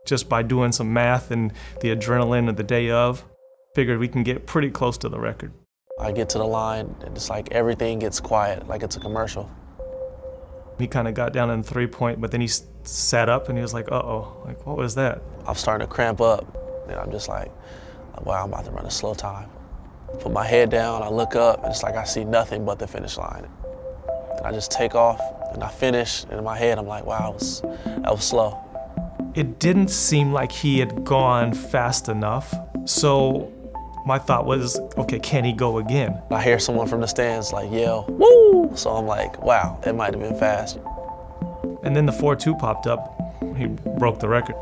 Just by doing some math and the adrenaline of the day of, figured we can get pretty close to the record. I get to the line, and it's like everything gets quiet, like it's a commercial. He kind of got down in 3-point, but then he sat up and he was like, uh-oh, like, what was that? I'm starting to cramp up, and I'm just like, wow, I'm about to run a slow time. Put my head down, I look up, and it's like I see nothing but the finish line. And I just take off, and I finish, and in my head, I'm like, wow, that was slow. It didn't seem like he had gone fast enough, so my thought was, okay, can he go again? I hear someone from the stands like yell, woo! So I'm like, wow, that might have been fast. And then the 4.2 popped up. He broke the record.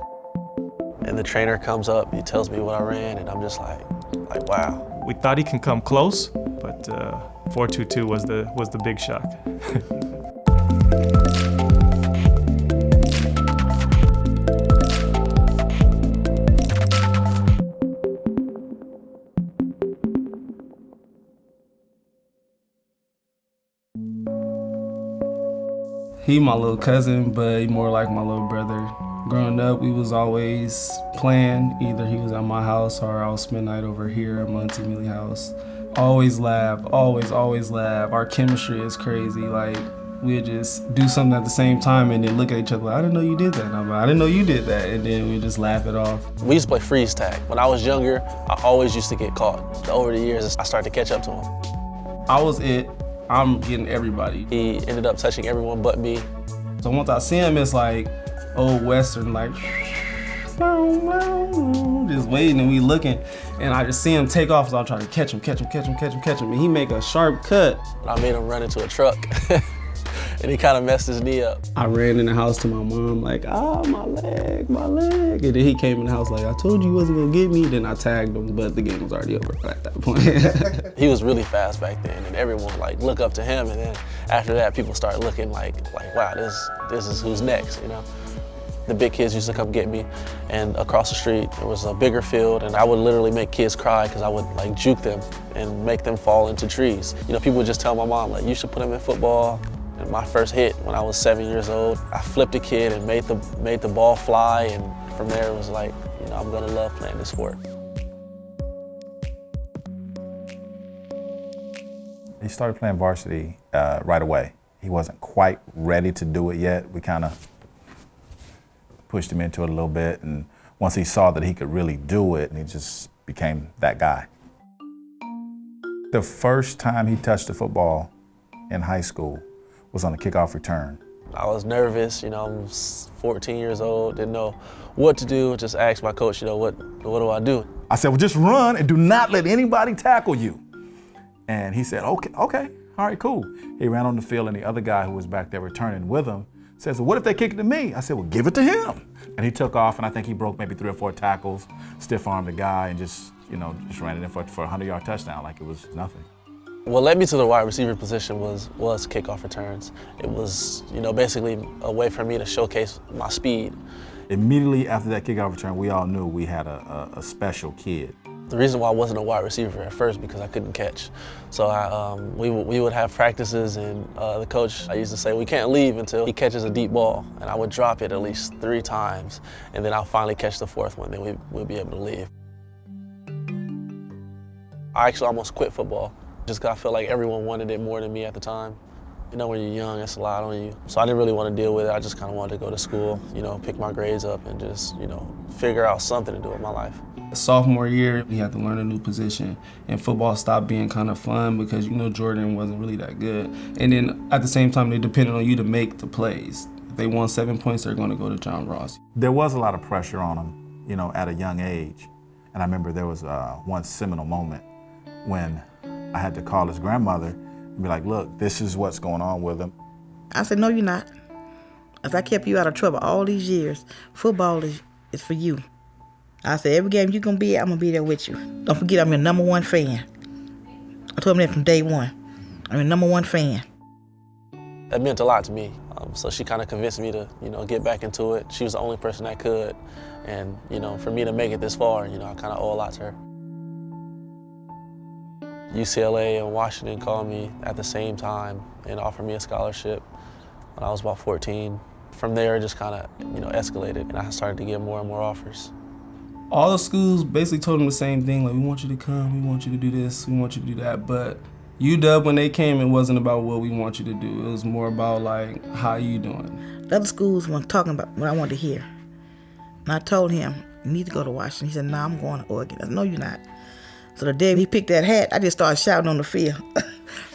And the trainer comes up, he tells me what I ran, and I'm just like wow. We thought he can come close, but 4.22 was the big shock. He my little cousin, but he more like my little brother. Growing up, we was always playing. Either he was at my house or I would spend night over here at my Auntie Millie's house. Always laugh, always laugh. Our chemistry is crazy. Like, we'd just do something at the same time and then look at each other like, I didn't know you did that. And I'm like, I didn't know you did that. And then we just laugh it off. We used to play freeze tag. When I was younger, I always used to get caught. Over the years, I started to catch up to him. I was it. I'm getting everybody. He ended up touching everyone but me. So once I see him, it's like old Western, like just waiting and we looking. And I just see him take off, so I'm trying to catch him. And he make a sharp cut. I made him run into a truck. And he kind of messed his knee up. I ran in the house to my mom like, my leg. And then he came in the house like, I told you he wasn't gonna get me. Then I tagged him, but the game was already over at that point. He was really fast back then, and everyone like look up to him. And then after that, people start looking like wow, this is who's next, you know? The big kids used to come get me, and across the street, there was a bigger field, and I would literally make kids cry because I would like juke them and make them fall into trees. You know, people would just tell my mom, like, you should put them in football. And my first hit when I was 7 years old, I flipped a kid and made the ball fly, and from there it was like, you know, I'm gonna love playing this sport. He started playing varsity right away. He wasn't quite ready to do it yet. We kind of pushed him into it a little bit, and once he saw that he could really do it, he just became that guy. The first time he touched the football in high school was on a kickoff return. I was nervous, you know, I'm 14 years old, didn't know what to do, just asked my coach, you know, what do I do? I said, well, just run and do not let anybody tackle you. And he said, okay, all right, cool. He ran on the field, and the other guy who was back there returning with him says, well, what if they kick it to me? I said, well, give it to him. And he took off, and I think he broke maybe 3 or 4 tackles, stiff-armed the guy, and just ran it in for a 100-yard touchdown like it was nothing. What led me to the wide receiver position was kickoff returns. It was, you know, basically a way for me to showcase my speed. Immediately after that kickoff return, we all knew we had a special kid. The reason why I wasn't a wide receiver at first because I couldn't catch. So we would have practices, and the coach, I used to say, we can't leave until he catches a deep ball. And I would drop it at least 3 times, and then I'll finally catch the 4th one, then we'll be able to leave. I actually almost quit football. Just 'cause I felt like everyone wanted it more than me at the time. You know, when you're young, it's a lot on you. So I didn't really want to deal with it. I just kind of wanted to go to school, you know, pick my grades up and just, you know, figure out something to do with my life. Sophomore year, we had to learn a new position, and football stopped being kind of fun because, you know, Jordan wasn't really that good. And then at the same time, they depended on you to make the plays. If they won 7 points, they're going to go to John Ross. There was a lot of pressure on him, you know, at a young age. And I remember there was one seminal moment when I had to call his grandmother and be like, look, this is what's going on with him. I said, no, you're not. If I kept you out of trouble all these years, football is for you. I said, every game you're going to be at, I'm going to be there with you. Don't forget, I'm your #1 fan. I told him that from day one. I'm your #1 fan. That meant a lot to me. So she kind of convinced me to, you know, get back into it. She was the only person that could. And, you know, for me to make it this far, you know, I kind of owe a lot to her. UCLA and Washington called me at the same time and offered me a scholarship when I was about 14. From there, it just kind of, escalated, and I started to get more and more offers. All the schools basically told him the same thing, like, we want you to come, we want you to do this, we want you to do that. But UW, when they came, it wasn't about what we want you to do. It was more about, like, how you doing. The other schools weren't talking about what I wanted to hear. And I told him, you need to go to Washington. He said, no, I'm going to Oregon. I said, no, you're not. So the day he picked that hat, I just started shouting on the field.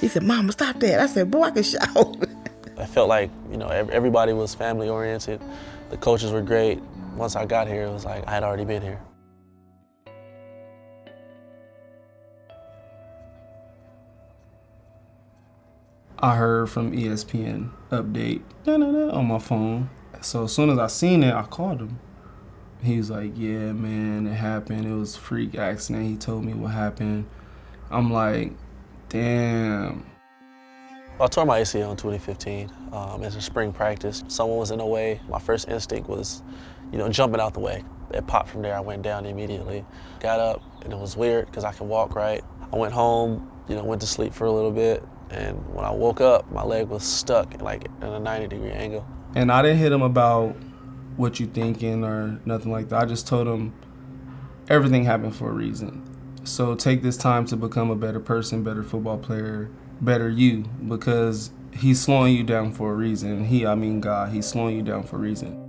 He said, Mama, stop that. I said, boy, I can shout. I felt like, everybody was family oriented. The coaches were great. Once I got here, it was like I had already been here. I heard from ESPN update on my phone. So as soon as I seen it, I called him. He was like, yeah, man, it happened. It was a freak accident. He told me what happened. I'm like, damn. I tore my ACL in 2015 as a spring practice. Someone was in the way. My first instinct was, jumping out the way. It popped from there. I went down immediately. Got up, and it was weird because I can walk right. I went home, went to sleep for a little bit, and when I woke up, my leg was stuck in a 90-degree angle. And I didn't hit him about what you thinking or nothing like that. I just told him everything happened for a reason. So take this time to become a better person, better football player, better you, because he's slowing you down for a reason. God, he's slowing you down for a reason.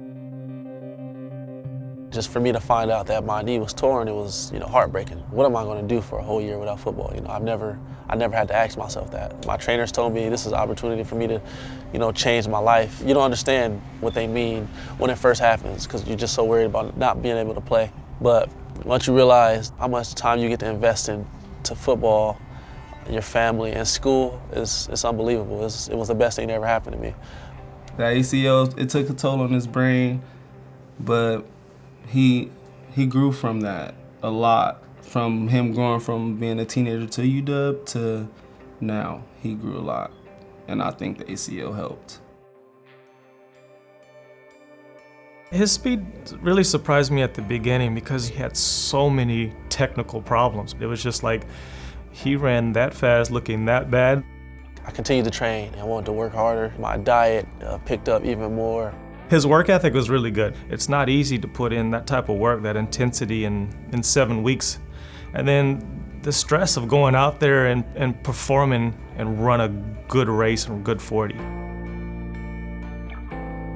Just for me to find out that my knee was torn, it was, heartbreaking. What am I going to do for a whole year without football? I never had to ask myself that. My trainers told me this is an opportunity for me to, change my life. You don't understand what they mean when it first happens because you're just so worried about not being able to play. But once you realize how much time you get to invest into football, your family, and school, it's unbelievable. It was the best thing that ever happened to me. The ACL, it took a toll on his brain, but he grew from that a lot. From him going from being a teenager to UW to now, he grew a lot. And I think the ACL helped. His speed really surprised me at the beginning because he had so many technical problems. It was just like he ran that fast, looking that bad. I continued to train and wanted to work harder. My diet picked up even more. His work ethic was really good. It's not easy to put in that type of work, that intensity in 7 weeks. And then the stress of going out there and performing and run a good race and a good 40.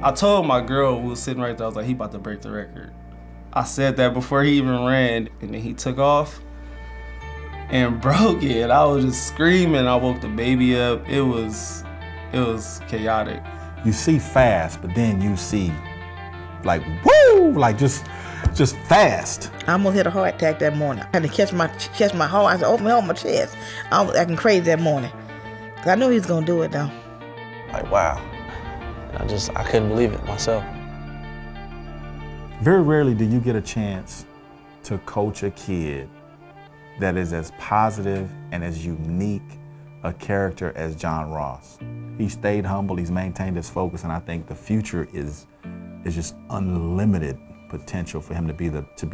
I told my girl who was sitting right there, I was like, he about to break the record. I said that before he even ran, and then he took off and broke it. I was just screaming. I woke the baby up. It was chaotic. You see fast, but then you see like, woo, like just fast. I almost had a heart attack that morning. I had to catch my heart. I said, open my chest. I was acting crazy that morning. 'Cause I knew he was gonna do it though. Like, wow. And I couldn't believe it myself. Very rarely do you get a chance to coach a kid that is as positive and as unique a character as John Ross. He stayed humble, he's maintained his focus, and I think the future is just unlimited potential for him to be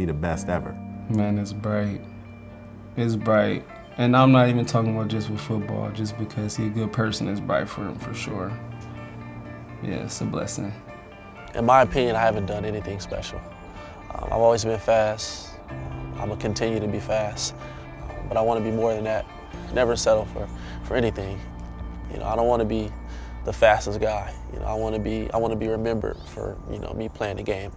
the best ever. Man, it's bright. It's bright. And I'm not even talking about just with football, just because he's a good person, it's bright for him for sure. Yeah, it's a blessing. In my opinion, I haven't done anything special. I've always been fast. I'm gonna continue to be fast, but I want to be more than that. Never settle for anything. I don't want to be the fastest guy. I want to be remembered for me playing the game.